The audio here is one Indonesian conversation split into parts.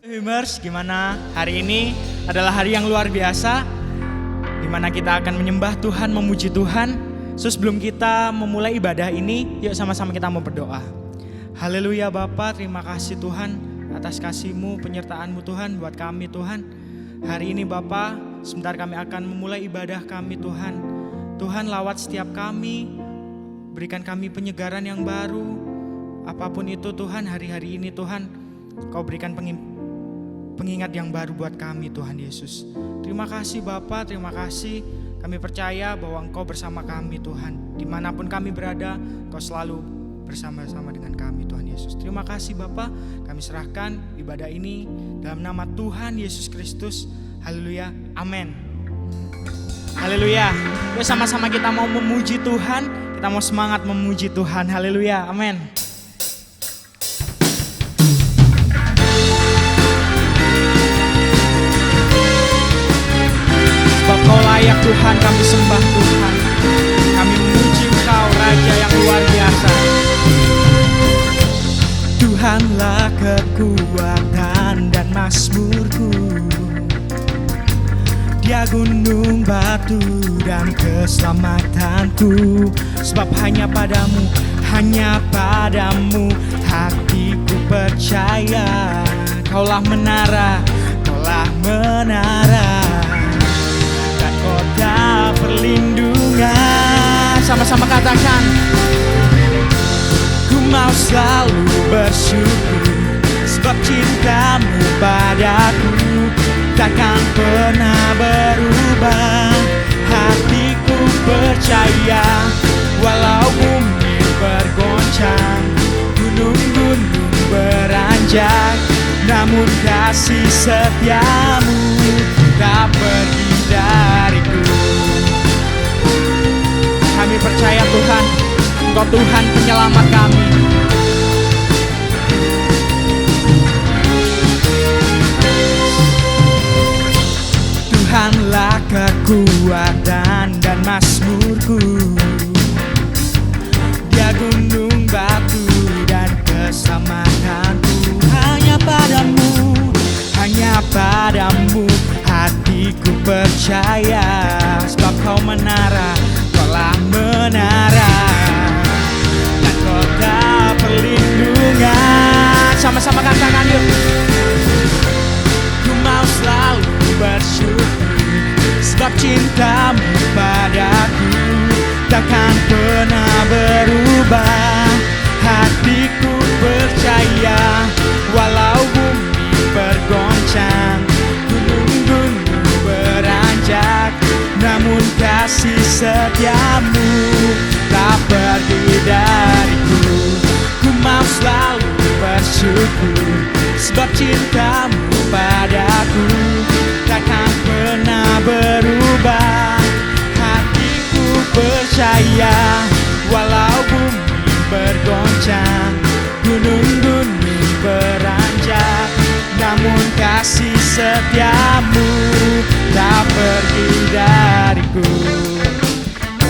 Dreamers, gimana? Hari ini adalah hari yang luar biasa di mana kita akan menyembah Tuhan, memuji Tuhan. So sebelum kita memulai ibadah ini, yuk sama-sama kita mau berdoa. Haleluya Bapa, terima kasih Tuhan atas kasih-Mu, penyertaan-Mu Tuhan buat kami Tuhan. Hari ini Bapa, sebentar kami akan memulai ibadah kami Tuhan. Tuhan lawat setiap kami, berikan kami penyegaran yang baru. Apapun itu Tuhan, hari-hari ini Tuhan, Kau berikan pengingat yang baru buat kami Tuhan Yesus. Terima kasih Bapa, terima kasih. Kami percaya bahwa Engkau bersama kami Tuhan. Dimanapun kami berada, Engkau selalu bersama-sama dengan kami Tuhan Yesus. Terima kasih Bapa, kami serahkan ibadah ini dalam nama Tuhan Yesus Kristus. Haleluya, amin. Haleluya. Yuk sama-sama kita mau memuji Tuhan. Kita mau semangat memuji Tuhan. Haleluya, amin. Kau layak Tuhan, kami sembah Tuhan. Kami memuji Engkau, Raja yang luar biasa. Tuhanlah kekuatan dan mazmurku, Dia gunung batu dan keselamatanku. Sebab hanya padamu hatiku percaya. Kaulah menara, kota perlindungan. Sama-sama katakan, ku mau selalu bersyukur, sebab cintamu padaku takkan pernah berubah. Hatiku percaya, walau bumi bergoncang, gunung-gunung beranjak, namun kasih setiamu tak pergi dariku. Kami percaya Tuhan, Engkau Tuhan penyelamat kami. Tuhanlah kekuatan dan mazmurku, Dia gunung batu dan keselamatanku. Hanya padamu hatiku percaya. Sebab Kaulah menara dan kota perlindungan. Sama-sama katakan yuk. Ku mau selalu bersyukur, sebab cintamu padaku takkan pernah berubah. Hatiku percaya, walau bumi bergoncang, gunung-gunung beranjak, namun kasih setiamu tak pergi dariku. Ku mau selalu bersyukur, sebab cintamu padaku takkan pernah berubah. Hatiku percaya, walau bumi bergoncang, gunung-gunung beranjak, namun kasih setiamu tak pergi dariku.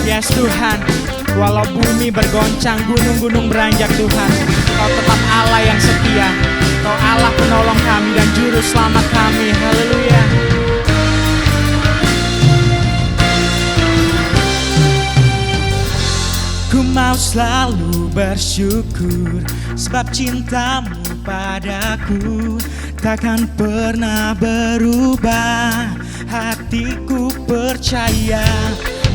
Yes Tuhan, walau bumi bergoncang, gunung-gunung beranjak Tuhan, Kau tetap Allah yang setia. Kau Allah penolong kami dan juru selamat kami. Haleluya. Ku mau selalu bersyukur, sebab cintamu padaku takkan pernah berubah. Hatiku percaya,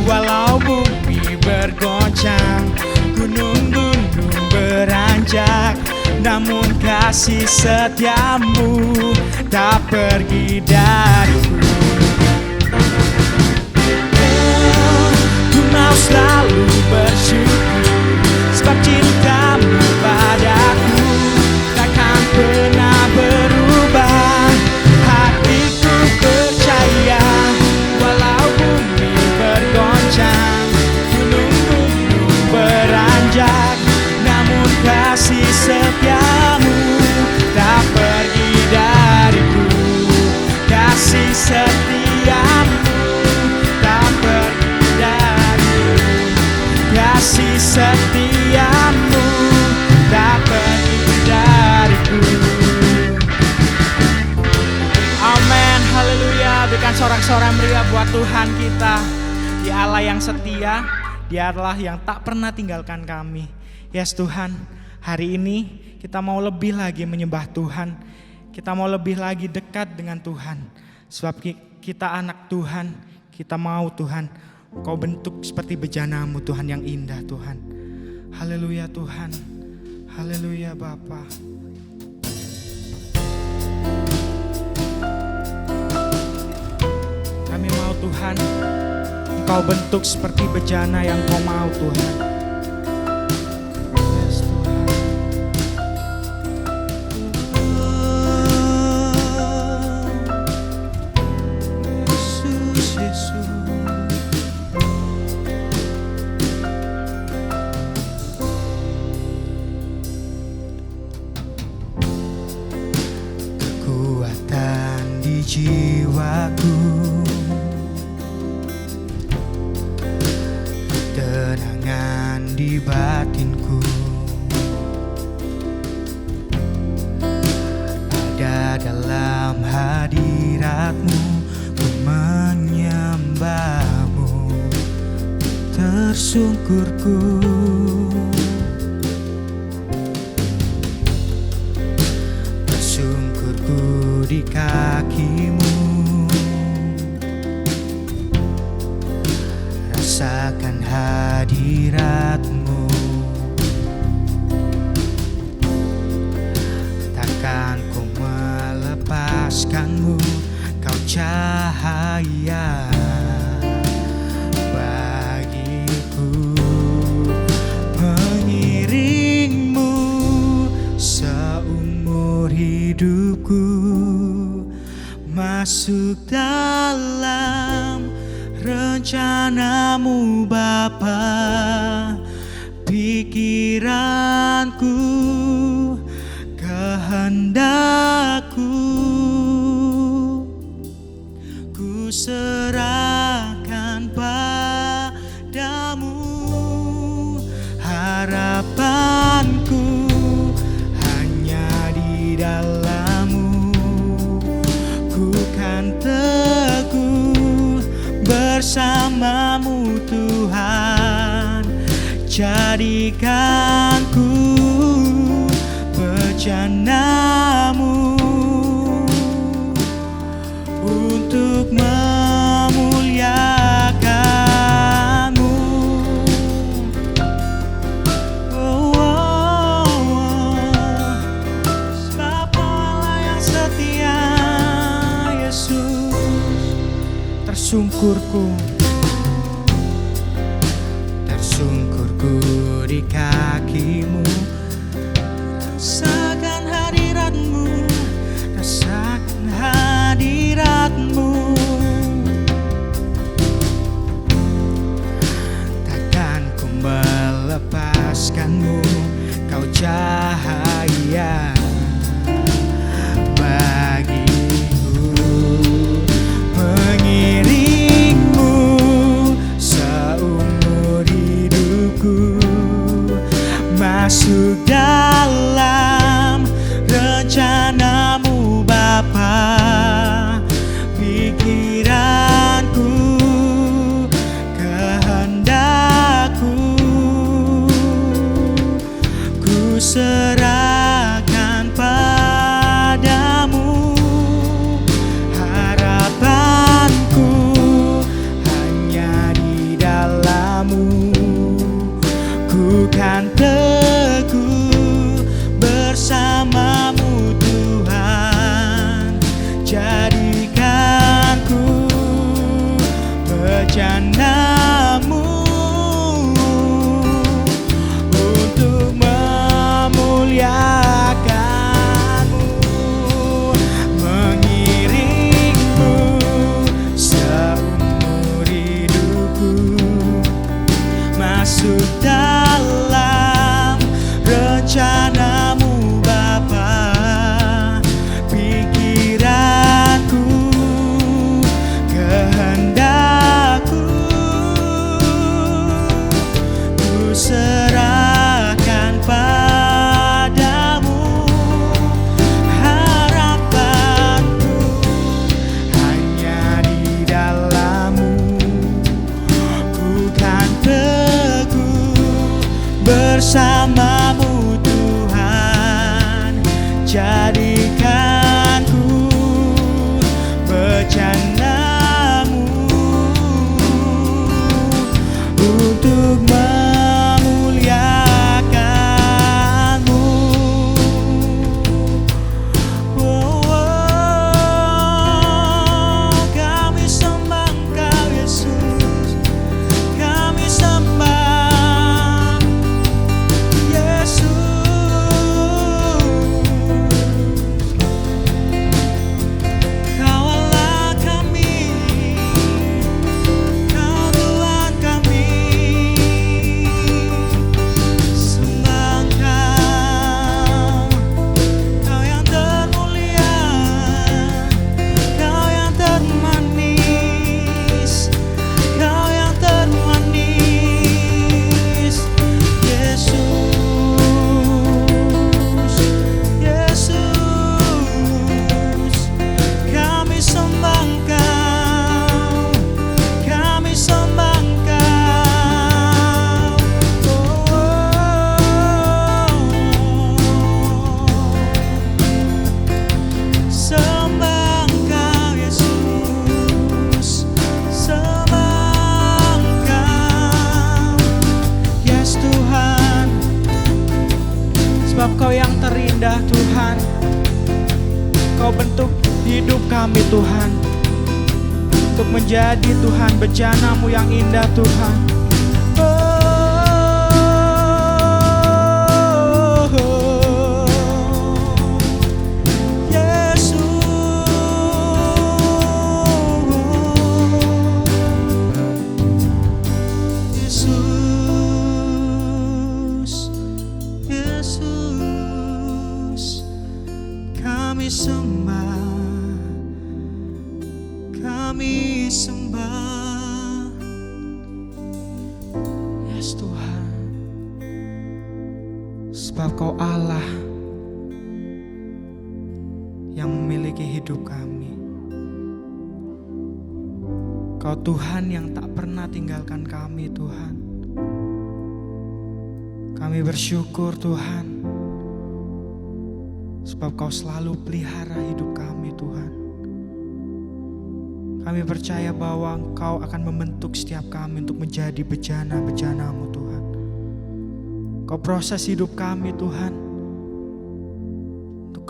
walau bumi bergoncang, gunung-gunung beranjak, namun kasih setiamu tak pergi dariku. Ku mau selalu bersyukur, sebab cintamu padaku takkan pernah berubah. Hatiku percaya, walau bumi bergoncang, gunung-gunung beranjak, namun kasih setiamu tak pergi dariku. Kasih setiamu tak pergi dariku. Kasih bersorak meriah buat Tuhan kita. Dia Allah yang setia, Dia Allah yang tak pernah tinggalkan kami. Yes Tuhan, hari ini kita mau lebih lagi menyembah Tuhan. Kita mau lebih lagi dekat dengan Tuhan. Sebab kita anak Tuhan, kita mau Tuhan Kau bentuk seperti bejana-Mu Tuhan yang indah Tuhan. Haleluya Tuhan, haleluya Bapa. Kami mau Tuhan, Engkau bentuk seperti bejana yang Kau mau Tuhan. Yes Tuhan. Yesus, Yesus. Kekuatan di jiwaku, ketenangan di batinku, ada dalam hadirat-Mu. Ku menyembah-Mu, tersungkurku. Tersungkurku di kaki-Mu, rasakan hadirat-Mu. Takkan ku melepaskan-Mu, Kau cahaya bagiku. Mengiring-Mu seumur hidupku, masuk dalam rencana-Mu Bapa. Pikiranku, kehendakku, ku serahkan padamu. Harapanku hanya di dalam-Mu. Ku kan teguh bersama-Mu Tuhan. Jadikan ku bejana-Mu untuk memuliakan-Mu. Oh, oh, oh. Sebab Allah yang setia, Yesus. Tersungkurku, tersungkurku di kaki-Mu. Rasakan hadirat-Mu, rasakan hadirat-Mu. Takkan ku melepaskan-Mu, Kau cahaya bagiku. Mengiring-Mu seumur hidupku, jadikanku bejanamu untuk memuliakanmu. Kami sembah Engkau Yesus, kami sembah Yesus. Kau Allah kami, Kau Tuhan kami, sembah Engkau, Kau yang termulia, Kau yang termanis, Kau yang termanis. Yesus, Yesus, kami sembah Engkau, kami sembah Engkau. Sembah Engkau Yesus, sembah Engkau. Yes Tuhan, sebab Kau yang terindah Tuhan. Kau bentuk hidup kami Tuhan, untuk menjadi Tuhan bejana-Mu yang indah Tuhan. Yesus, Yesus, kami sembah, kami sembah. Yes Tuhan, sebab Kau Allah yang memiliki hidup kami. Kau Tuhan yang tak pernah tinggalkan kami Tuhan. Kami bersyukur Tuhan, sebab Kau selalu pelihara hidup kami Tuhan. Kami percaya bahwa Engkau akan membentuk setiap kami untuk menjadi bejana-bejana-Mu Tuhan. Kau proses hidup kami Tuhan, untuk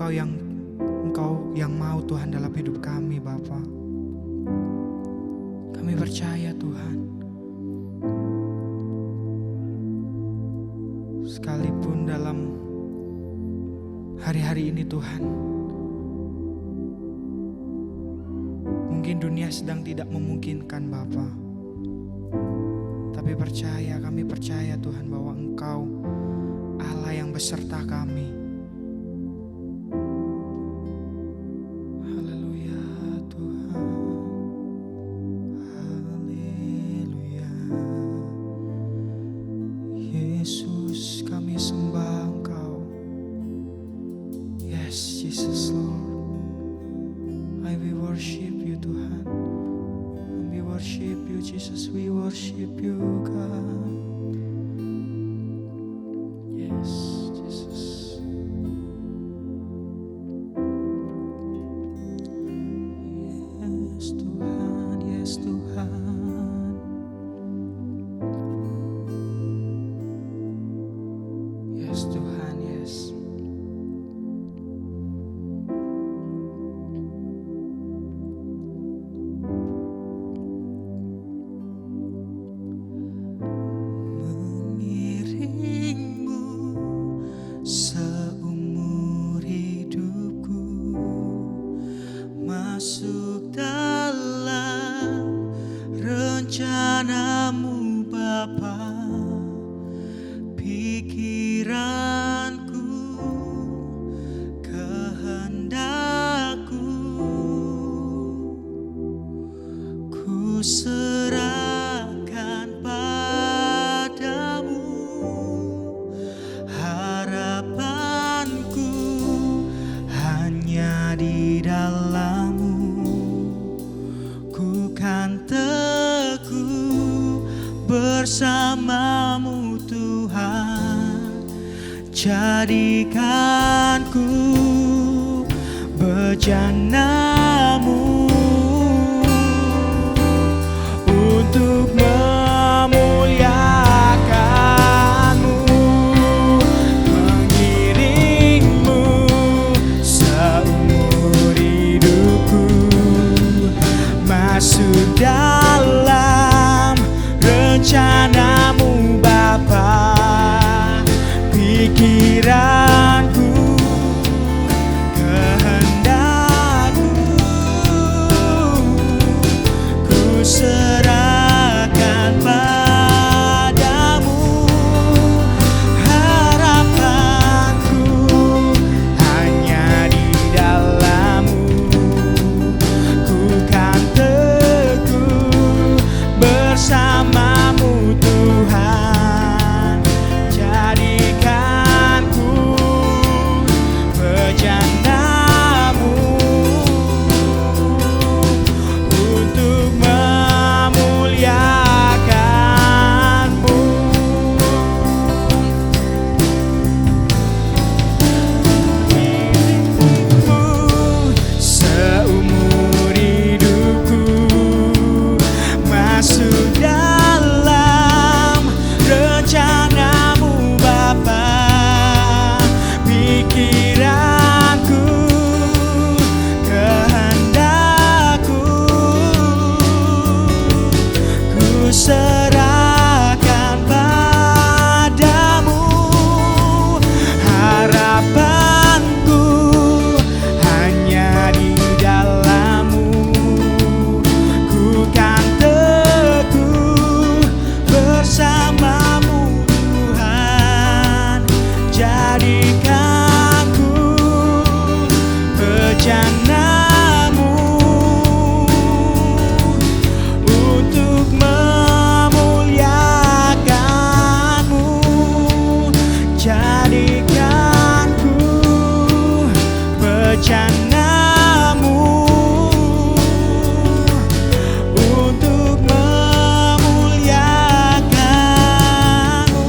Engkau yang mau Tuhan dalam hidup kami Bapa. Kami percaya Tuhan, sekalipun dalam hari-hari ini Tuhan, mungkin dunia sedang tidak memungkinkan Bapa, tapi kami percaya Tuhan bahwa Engkau Allah yang beserta kami. Haleluya Tuhan, haleluya. Yesus, kami sembah Engkau. Yes, Jesus Lord, we worship you Tuhan. We worship you Jesus, we worship you God. Yes, Jesus. Yes Tuhan, yes Tuhan. Yes Tuhan, yes. Mengiringmu seumur hidupku, masuk dalam rencana-Mu Bapa. Pikiranku, kehendakku, ku serahkan padamu. Harapanku hanya di dalam-Mu. Ku kan teguh bersama-Mu Tuhan. Jadikanku bejanamu untuk memuliakanmu, mengiringmu seumur hidupku, masuk dalam rencanamu Bapa. Pikiranku, kehendakku, ku serahkan padamu. Harapanku hanya di dalam-Mu, ku kan teguh bersama-Mu Tuhan. Jadikanku bejanamu untuk memuliakanmu. Seumur hidupku, masuk dalam rencanamu Bapa. Pikiranku, kehendakku, ku serahkan padamu. Harapanku hanya di dalam-Mu, ku kan teguh bersama-Mu Tuhan. Jadikanku bejanamu untuk memuliakanmu. Jadikanku bejanamu untuk memuliakanmu.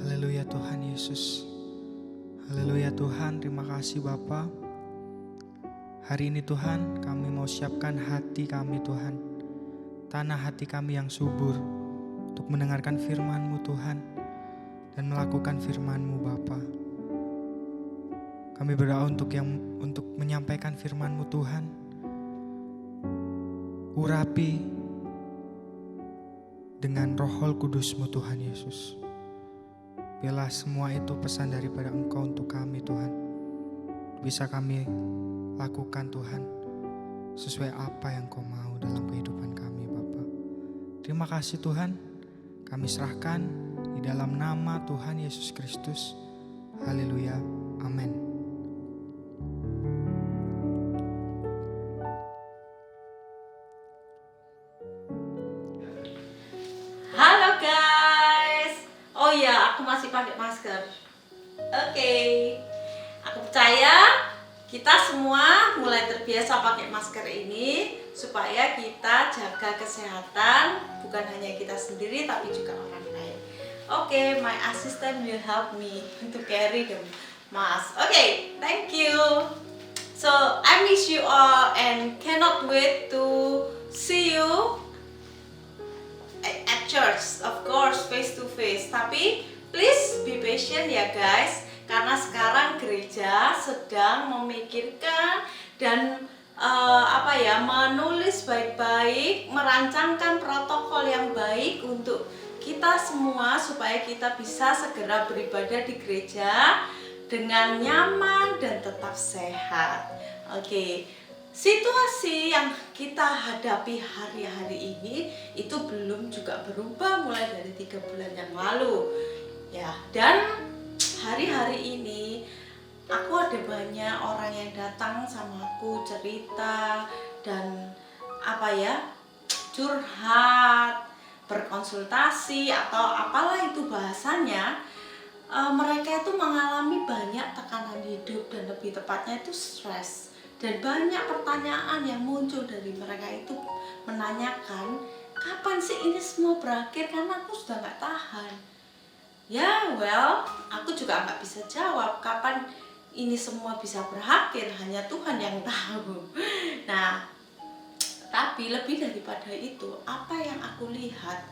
Haleluya Tuhan Yesus. Haleluya Tuhan, terima kasih Bapa. Hari ini Tuhan, kami mau siapkan hati kami Tuhan, tanah hati kami yang subur untuk mendengarkan firman-Mu Tuhan dan melakukan firman-Mu Bapa. Kami berdoa untuk menyampaikan firman-Mu Tuhan. Urapi dengan Roh Kudus-Mu Tuhan Yesus. Biarlah semua itu pesan daripada Engkau untuk kami Tuhan. Bisa kami lakukan Tuhan sesuai apa yang Kau mau dalam kehidupan kami Bapa. Terima kasih Tuhan. Kami serahkan di dalam nama Tuhan Yesus Kristus. Haleluya. Amin. Halo guys. Oh ya, aku masih pakai masker. Oke. Aku percaya kita semua mulai terbiasa pakai masker ini supaya kita jaga kesehatan, bukan hanya kita sendiri tapi juga orang lain. Oke, my assistant will help me to carry the mask. Okay, thank you. So I miss you all and cannot wait to see you at church, of course, face to face. Tapi please be patient ya guys, karena sekarang gereja sedang memikirkan dan menulis baik-baik, merancangkan protokol yang baik untuk kita semua supaya kita bisa segera beribadah di gereja dengan nyaman dan tetap sehat. Oke. Situasi yang kita hadapi hari-hari ini itu belum juga berubah mulai dari 3 bulan yang lalu ya, dan hari-hari ini aku ada banyak orang yang datang sama aku cerita dan curhat, berkonsultasi atau apalah itu bahasanya. Mereka itu mengalami banyak tekanan hidup dan lebih tepatnya itu stres, dan banyak pertanyaan yang muncul dari mereka itu menanyakan kapan sih ini semua berakhir, karena aku sudah nggak tahan. Ya aku juga nggak bisa jawab kapan ini semua bisa berakhir, hanya Tuhan yang tahu. Nah, tapi lebih daripada itu, apa yang aku lihat,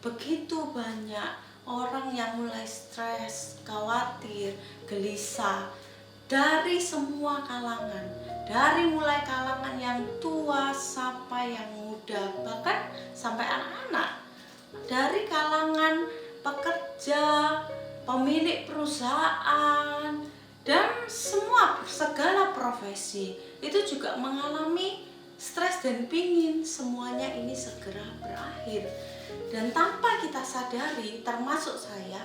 begitu banyak orang yang mulai stres, khawatir, gelisah dari semua kalangan, dari mulai kalangan yang tua sampai yang muda, bahkan sampai anak-anak, dari kalangan pekerja, pemilik perusahaan, dan segala profesi itu juga mengalami stres dan pingin semuanya ini segera berakhir. Dan tanpa kita sadari, termasuk saya,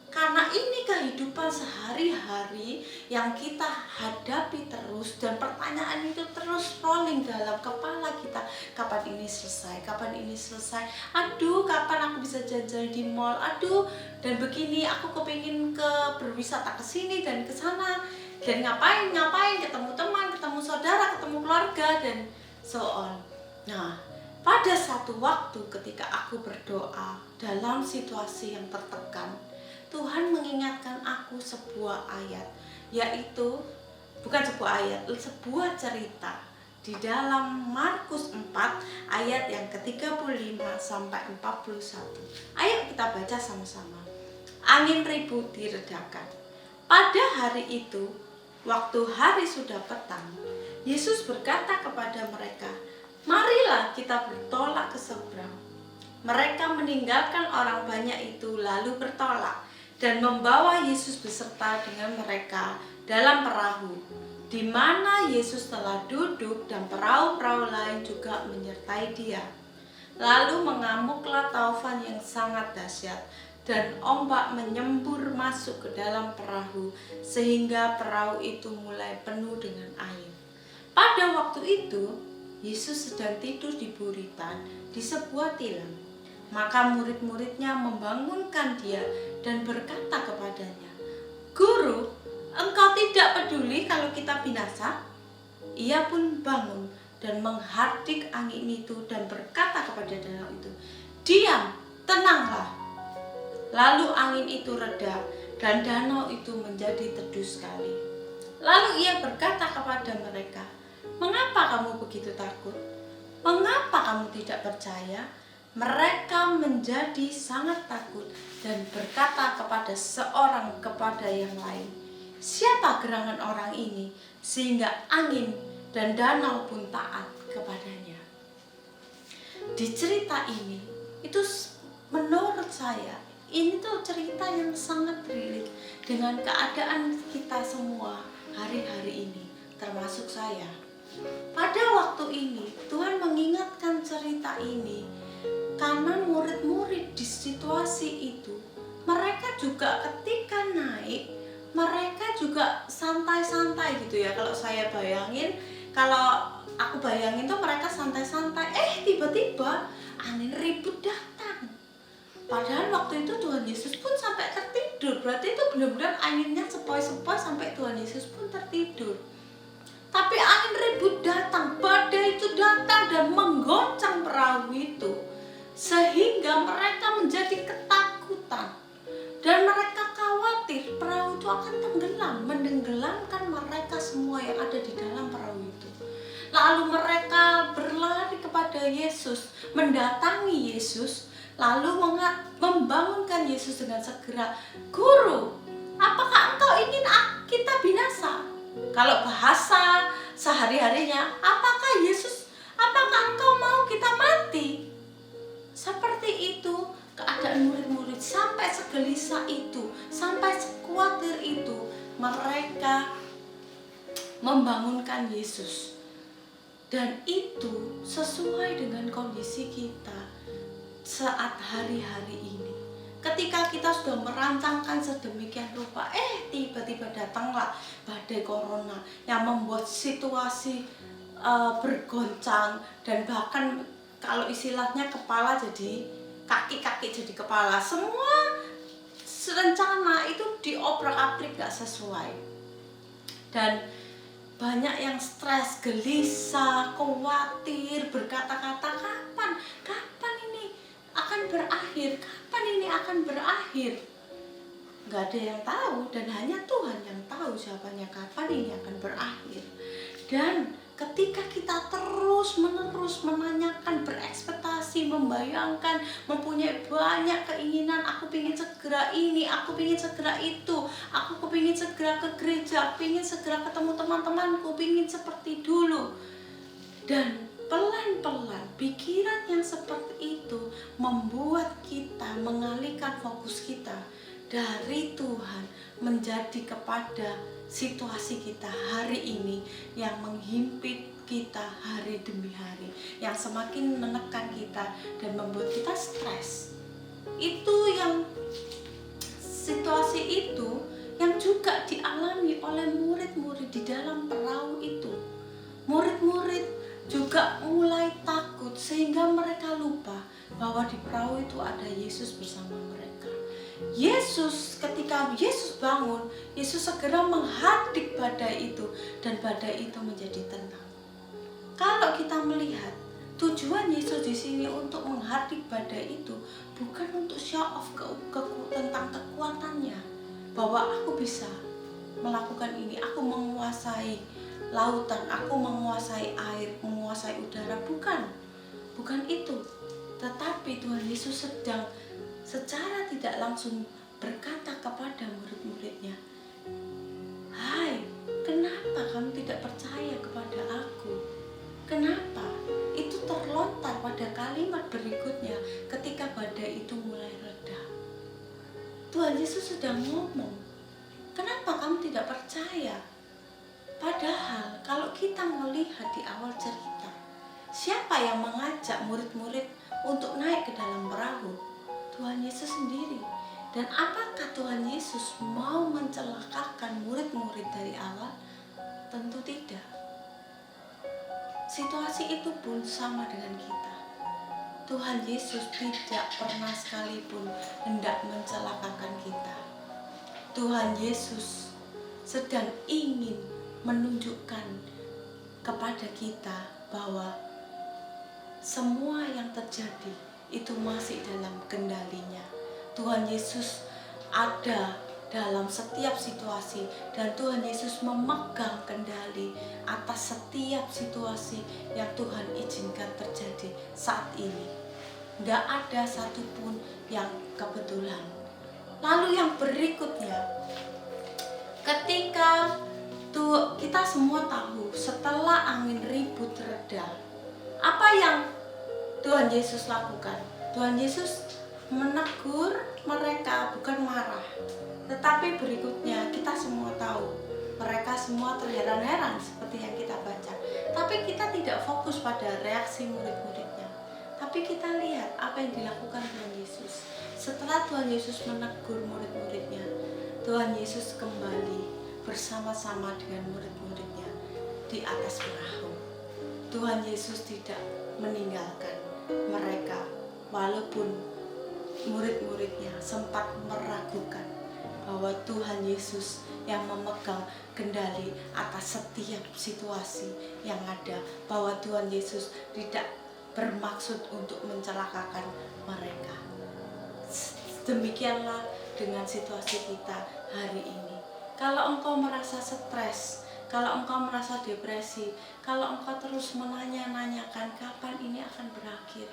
karena ini kehidupan sehari-hari yang kita hadapi terus, dan pertanyaan itu terus rolling dalam kepala kita, kapan ini selesai, kapan ini selesai, aduh kapan aku bisa jalan-jalan di mall, aduh dan begini, aku kepingin berwisata ke sini dan ke sana, dan ngapain, ketemu teman, ketemu saudara, ketemu keluarga, dan so on. Nah, pada satu waktu ketika aku berdoa dalam situasi yang tertekan, Tuhan mengingatkan aku sebuah ayat, yaitu bukan sebuah ayat, sebuah cerita di dalam Markus 4 ayat yang ke-35 sampai 41. Ayo kita baca sama-sama. Angin ribut diredakan. Pada hari itu, waktu hari sudah petang, Yesus berkata kepada mereka, "Marilah kita bertolak ke seberang." Mereka meninggalkan orang banyak itu lalu bertolak dan membawa Yesus beserta dengan mereka dalam perahu, di mana Yesus telah duduk, dan perahu-perahu lain juga menyertai Dia. Lalu mengamuklah taufan yang sangat dahsyat, dan ombak menyembur masuk ke dalam perahu, sehingga perahu itu mulai penuh dengan air. Pada waktu itu, Yesus sedang tidur di buritan di sebuah tilam. Maka murid-muridnya membangunkan Dia dan berkata kepadanya, "Guru, engkau tidak peduli kalau kita binasa?" Ia pun bangun dan menghardik angin itu dan berkata kepada danau itu, "Diam, tenanglah." Lalu angin itu reda dan danau itu menjadi teduh sekali. Lalu ia berkata kepada mereka, "Mengapa kamu begitu takut? Mengapa kamu tidak percaya?" Mereka menjadi sangat takut dan berkata kepada seorang kepada yang lain, "Siapa gerangan orang ini sehingga angin dan danau pun taat kepadanya?" Di cerita ini, itu menurut saya, ini tuh cerita yang sangat relate dengan keadaan kita semua hari-hari ini, termasuk saya. Pada waktu ini, Tuhan mengingatkan cerita ini karena murid-murid di situasi itu, mereka juga ketika naik, mereka juga santai-santai gitu ya. Kalau saya bayangin, kalau aku bayangin tuh mereka santai-santai, tiba-tiba angin ribut datang. Padahal waktu itu Tuhan Yesus pun sampai tertidur. Berarti itu benar-benar anginnya sepoi-sepoi sampai Tuhan Yesus pun tertidur. Tapi angin ribut datang, badai itu datang dan menggoncang perahu itu, sehingga mereka menjadi ketakutan dan mereka khawatir perahu itu akan tenggelam, menenggelamkan mereka semua yang ada di dalam perahu itu. Lalu mereka berlari kepada Yesus, mendatangi Yesus, lalu membangunkan Yesus dengan segera, "Guru, apakah engkau ingin kita binasa?" Kalau bahasa sehari-harinya, apakah engkau mau kita mati? Seperti itu keadaan murid-murid, sampai segelisah itu, sampai sekuatir itu mereka membangunkan Yesus. Dan itu sesuai dengan kondisi kita saat hari-hari ini. Ketika kita sudah merancangkan sedemikian rupa, tiba-tiba datanglah badai corona yang membuat situasi bergoncang, dan bahkan kalau istilahnya kepala jadi kaki jadi kepala. Semua rencana itu diobrak-abrik gak sesuai, dan banyak yang stres, gelisah, khawatir, berkata-kata kapan ini akan berakhir, kapan ini akan berakhir. Gak ada yang tahu, dan hanya Tuhan yang tahu jawabannya kapan ini akan berakhir. Dan ketika kita terus-menerus menanyakan, berekspektasi, membayangkan, mempunyai banyak keinginan, aku ingin segera ini, aku ingin segera itu, aku ingin segera ke gereja, aku ingin segera ketemu teman-temanku, ingin seperti dulu. Dan pelan-pelan pikiran yang seperti itu membuat kita mengalihkan fokus kita dari Tuhan menjadi kepada situasi kita hari ini yang menghimpit kita hari demi hari, yang semakin menekan kita dan membuat kita stres. Itu yang situasi itu yang juga dialami oleh murid-murid di dalam perahu itu. Murid-murid juga mulai takut sehingga mereka lupa bahwa di perahu itu ada Yesus bersama mereka. Ketika Yesus bangun, Yesus segera menghadik badai itu, dan badai itu menjadi tenang. Kalau kita melihat tujuan Yesus di sini untuk menghadik badai itu bukan untuk show off tentang kekuatannya, bahwa aku bisa melakukan ini, aku menguasai lautan, aku menguasai air, menguasai udara, bukan itu. Tetapi Tuhan Yesus sedang secara tidak langsung berkata kepada murid-muridnya, "Hai, kenapa kamu tidak percaya kepada aku? Kenapa?" Itu terlontar pada kalimat berikutnya ketika badai itu mulai reda. Tuhan Yesus sedang ngomong, "Kenapa kamu tidak percaya?" Padahal kalau kita mau lihat di awal cerita, siapa yang mengajak murid-murid untuk naik ke dalam perahu? Tuhan Yesus sendiri. Dan apakah Tuhan Yesus mau mencelakakan murid-murid dari awal? Tentu tidak. Situasi itu pun sama dengan kita. Tuhan Yesus tidak pernah sekalipun hendak mencelakakan kita. Tuhan Yesus sedang ingin menunjukkan kepada kita bahwa semua yang terjadi itu masih dalam kendalinya. Tuhan Yesus ada dalam setiap situasi, dan Tuhan Yesus memegang kendali atas setiap situasi yang Tuhan izinkan terjadi saat ini. Nggak ada satupun yang kebetulan. Lalu yang berikutnya, ketika kita semua tahu setelah angin ribut reda, apa yang Tuhan Yesus lakukan? Tuhan Yesus menegur mereka, bukan marah. Tetapi berikutnya kita semua tahu, mereka semua terheran-heran seperti yang kita baca. Tapi kita tidak fokus pada reaksi murid-muridnya. Tapi kita lihat apa yang dilakukan Tuhan Yesus. Setelah Tuhan Yesus menegur murid-muridnya, Tuhan Yesus kembali bersama-sama dengan murid-muridnya di atas perahu. Tuhan Yesus tidak meninggalkan mereka, walaupun murid-muridnya sempat meragukan bahwa Tuhan Yesus yang memegang kendali atas setiap situasi yang ada, bahwa Tuhan Yesus tidak bermaksud untuk mencelakakan mereka. Demikianlah dengan situasi kita hari ini. Kalau engkau merasa stres, kalau engkau merasa depresi, kalau engkau terus menanya-nanyakan kapan ini akan berakhir,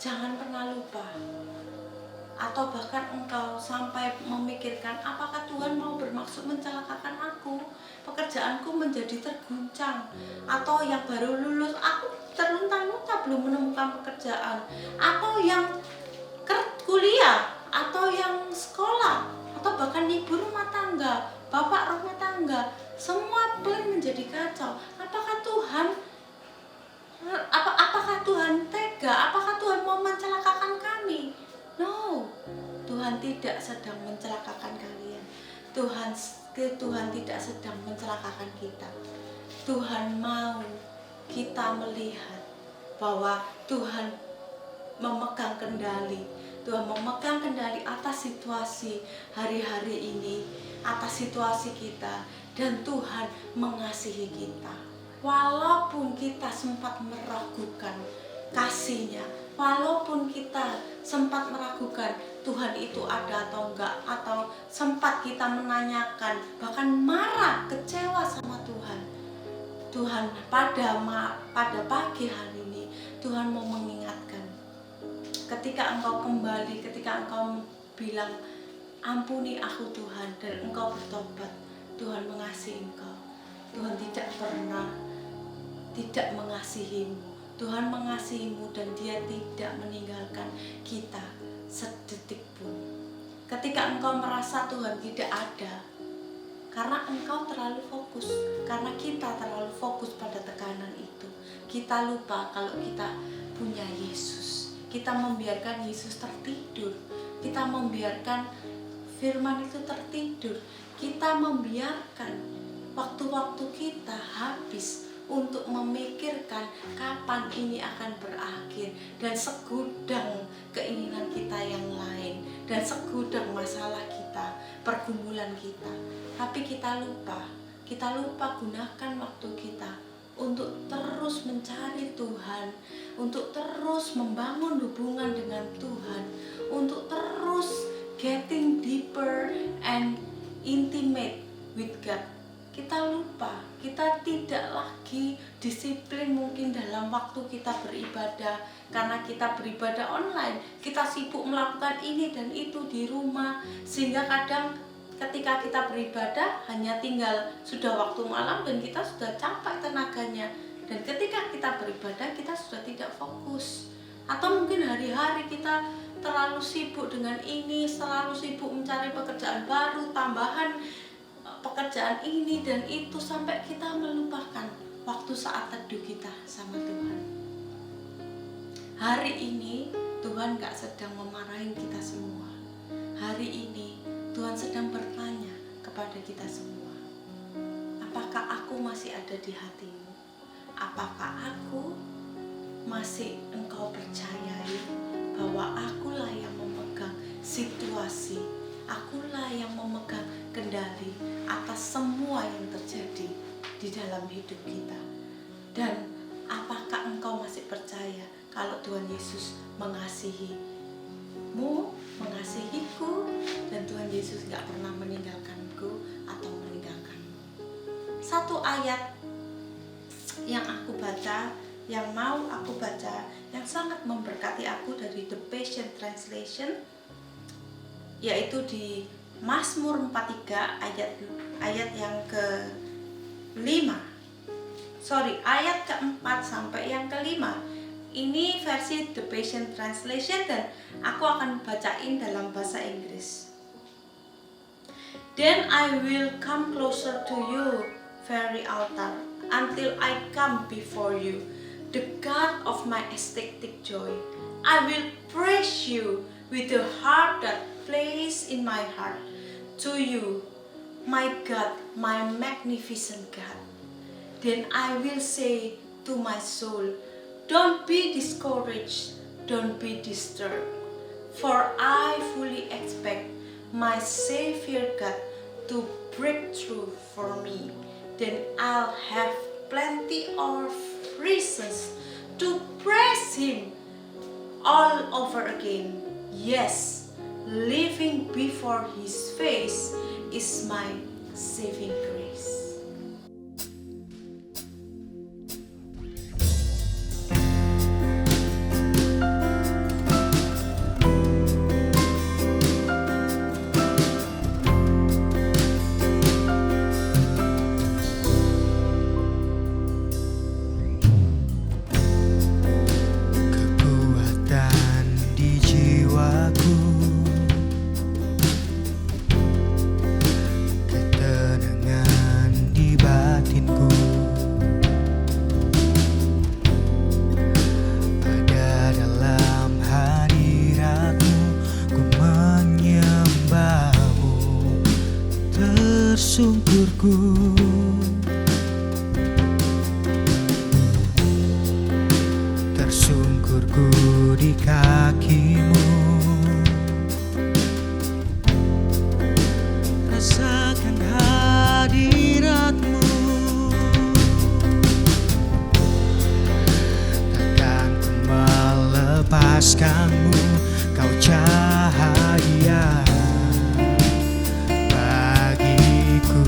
jangan pernah lupa. Atau bahkan engkau sampai memikirkan, apakah Tuhan mau bermaksud mencelakakan aku? Pekerjaanku menjadi terguncang. Atau yang baru lulus, aku terlunta-lunta belum menemukan pekerjaan. Atau yang kuliah, atau yang sekolah, atau bahkan ibu rumah tangga, bapak rumah tangga, semua plan menjadi kacau. Apakah Tuhan tega? Apakah Tuhan mau mencelakakan kami? No, Tuhan tidak sedang mencelakakan kalian. Tuhan tidak sedang mencelakakan kita. Tuhan mau kita melihat bahwa Tuhan memegang kendali. Tuhan memegang kendali atas situasi hari-hari ini, atas situasi kita, dan Tuhan mengasihi kita. Walaupun kita sempat meragukan kasih-Nya, walaupun kita sempat meragukan Tuhan itu ada atau enggak, atau sempat kita menanyakan, bahkan marah, kecewa sama Tuhan. Tuhan pada pagi hari ini Tuhan mau mengingatkan, ketika engkau kembali, ketika engkau bilang ampuni aku Tuhan, dan engkau bertobat, Tuhan mengasihi engkau. Tuhan tidak pernah tidak mengasihimu. Tuhan mengasihimu dan Dia tidak meninggalkan kita sedetik pun. Ketika engkau merasa Tuhan tidak ada, karena engkau terlalu fokus, karena kita terlalu fokus pada tekanan itu, kita lupa kalau kita punya Yesus. Kita membiarkan Yesus tertidur, kita membiarkan firman itu tertidur, kita membiarkan waktu-waktu kita habis untuk memikirkan kapan ini akan berakhir, dan segudang keinginan kita yang lain, dan segudang masalah kita, pergumulan kita. Tapi kita lupa gunakan waktu kita untuk terus mencari Tuhan, untuk terus membangun hubungan dengan Tuhan, untuk terus getting deeper and intimate with God. Kita lupa, kita tidak lagi disiplin mungkin dalam waktu kita beribadah, karena kita beribadah online, kita sibuk melakukan ini dan itu di rumah, sehingga kadang ketika kita beribadah hanya tinggal sudah waktu malam dan kita sudah capek tenaganya, dan ketika kita beribadah kita sudah tidak fokus. Atau mungkin hari-hari kita terlalu sibuk dengan ini, selalu sibuk mencari pekerjaan baru, tambahan pekerjaan ini dan itu, sampai kita melupakan waktu saat teduh kita sama Tuhan. Hari ini Tuhan gak sedang memarahin kita semua. Hari ini Tuhan sedang bertanya kepada kita semua, apakah aku masih ada di hatimu? Apakah aku masih engkau percayai bahwa akulah yang memegang situasi, akulah yang memegang kendali atas semua yang terjadi di dalam hidup kita? Dan apakah engkau masih percaya kalau Tuhan Yesus mengasihimu, mengasihiku, dan Tuhan Yesus gak pernah meninggalkanku atau meninggalkanmu? Satu ayat yang aku baca, yang mau aku baca, yang sangat memberkati aku dari The Passion Translation, yaitu di Mazmur 43 ayat yang ke-5. Ayat ke-4 sampai yang ke-5. Ini versi The Passion Translation dan aku akan bacain dalam bahasa Inggris. Then I will come closer to you, very altar, until I come before you, the God of my ecstatic joy. I will praise you with the heart that plays in my heart. To you, my God, my magnificent God. Then I will say to my soul, don't be discouraged, don't be disturbed, for I fully expect my Savior God to break through for me. Then I'll have plenty of reasons to praise Him all over again. Yes, living before His face is my saving grace. Kekuatan di jiwaku, ketenangan tersungkurku. Tersungkurku di kakimu, rasakan hadiratmu. Takkan ku melepaskanmu, kau cahaya bagiku.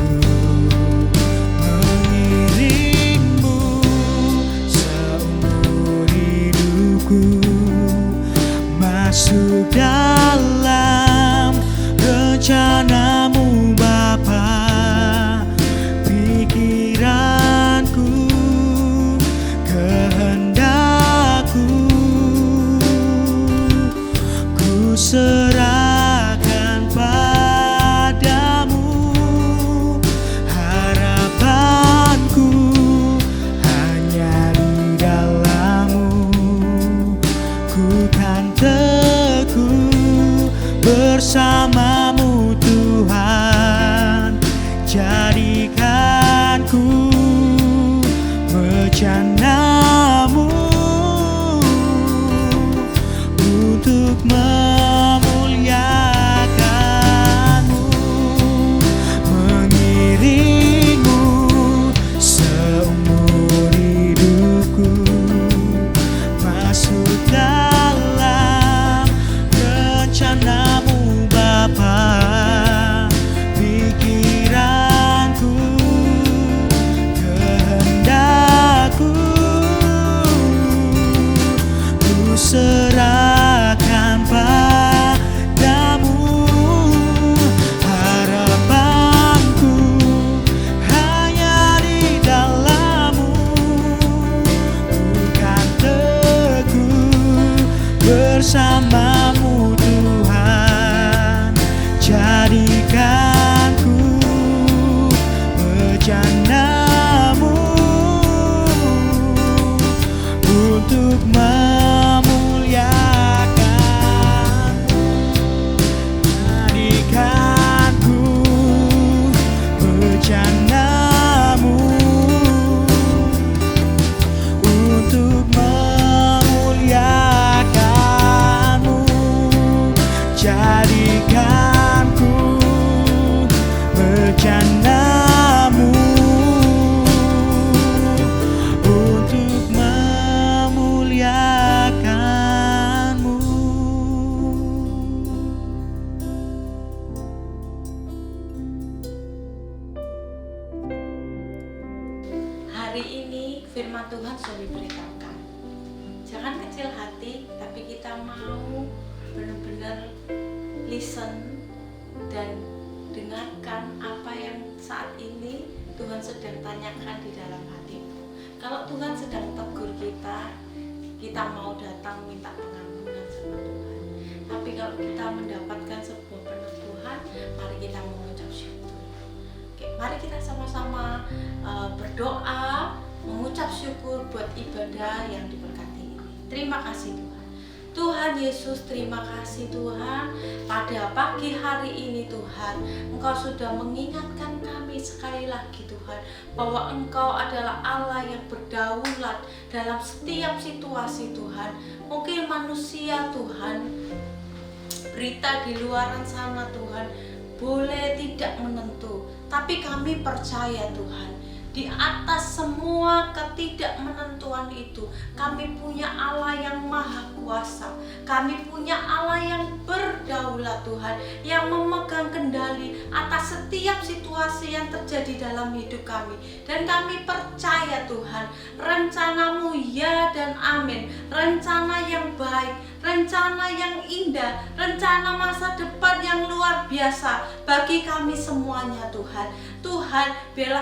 Mengiringmu seumur hidupku, masuk dalam rencanamu Bapa. Pikiranku, kehendakku, ku serahkan padamu. Harapanku hanya di dalam-Mu, ku kan teguh bersama-Mu Tuhan. Jadikanku bencanamu untuk memuliakanmu. Mengiringmu seumur hidupku, masuk dalam rencanamu Bapa. Pikiranku, kehendakku, ku serahkan padamu. Harapanku hanya di dalam-Mu, bukan teguh bersama-Mu Tuhan. Jadikanku bencanamu untuk memuliakanmu. Jadikanku bencanamu untuk memuliakanmu. Jadikanku bencanamu untuk memuliakanmu. Hari ini firman Tuhan sudah diberitakan. Jangan kecil hati, tapi kita mau benar-benar listen dan dengarkan apa yang saat ini Tuhan sedang tanyakan di dalam hatimu. Kalau Tuhan sedang tegur kita, kita mau datang minta pengampunan sama Tuhan. Tapi kalau kita mendapatkan sebuah peneguhan, mari kita mengucap syukur. Oke, mari kita sama-sama berdoa, mengucap syukur buat ibadah yang diberkati ini. Terima kasih Tuhan. Tuhan Yesus, terima kasih Tuhan. Pada pagi hari ini Tuhan, Engkau sudah mengingatkan kami sekali lagi Tuhan, bahwa Engkau adalah Allah yang berdaulat dalam setiap situasi Tuhan. Mungkin manusia Tuhan, berita di luaran sana Tuhan, boleh tidak menentu, tapi kami percaya Tuhan, di atas semua ketidakmenentuan itu, kami punya Allah yang maha kuasa. Kami punya Allah yang berdaulat Tuhan, yang memegang kendali atas setiap situasi yang terjadi dalam hidup kami. Dan kami percaya Tuhan, rencana-Mu ya dan amin. Rencana yang baik, rencana yang indah, rencana masa depan yang luar biasa bagi kami semuanya Tuhan. Tuhan, biarlah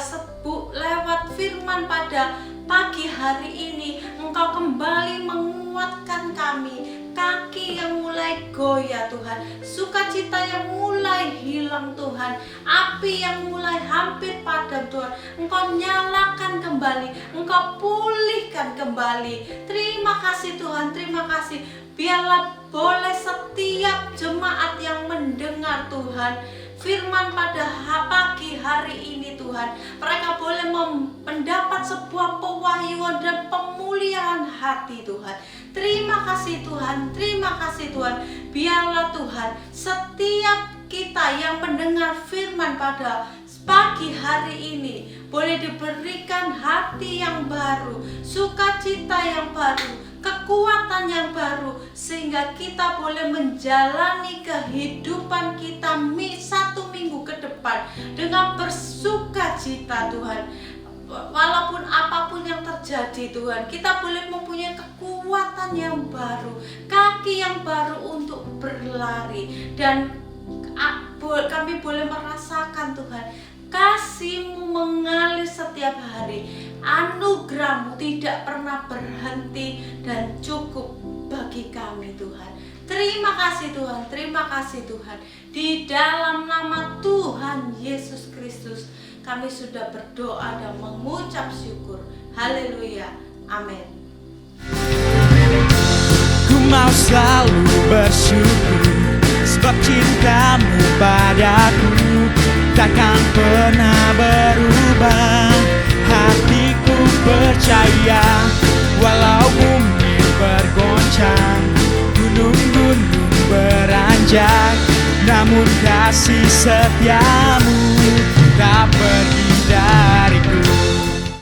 lewat firman pada pagi hari ini, Engkau kembali menguatkan kami. Kaki yang mulai goyah Tuhan, sukacita yang mulai hilang Tuhan, api yang mulai hampir padam Tuhan, Engkau nyalakan kembali, Engkau pulihkan kembali. Terima kasih Tuhan, terima kasih. Biarlah boleh setiap jemaat yang mendengar Tuhan firman pada pagi hari Tuhan. Mereka boleh mendapat sebuah pewahyuan dan pemulihan hati Tuhan. Terima kasih Tuhan, terima kasih Tuhan. Biarlah Tuhan setiap kita yang mendengar firman pada pagi hari ini boleh diberikan hati yang baru, sukacita yang baru, kekuatan yang baru, sehingga kita boleh menjalani kehidupan kita satu minggu ke depan dengan bersukacita Tuhan. Walaupun apapun yang terjadi Tuhan, kita boleh mempunyai kekuatan yang baru, kaki yang baru untuk berlari, dan kami boleh merasakan Tuhan kasih-Mu mengalir setiap hari. Anugerah-Mu tidak pernah berhenti dan cukup bagi kami Tuhan. Terima kasih Tuhan, terima kasih Tuhan. Di dalam nama Tuhan Yesus Kristus kami sudah berdoa dan mengucap syukur. Haleluya, amin. Ku mau selalu bersyukur sebab cinta-Mu padaku takkan pernah berubah. Hatiku percaya walau bumi bergoncang, gunung-gunung beranjak, namun kasih setia-Mu tak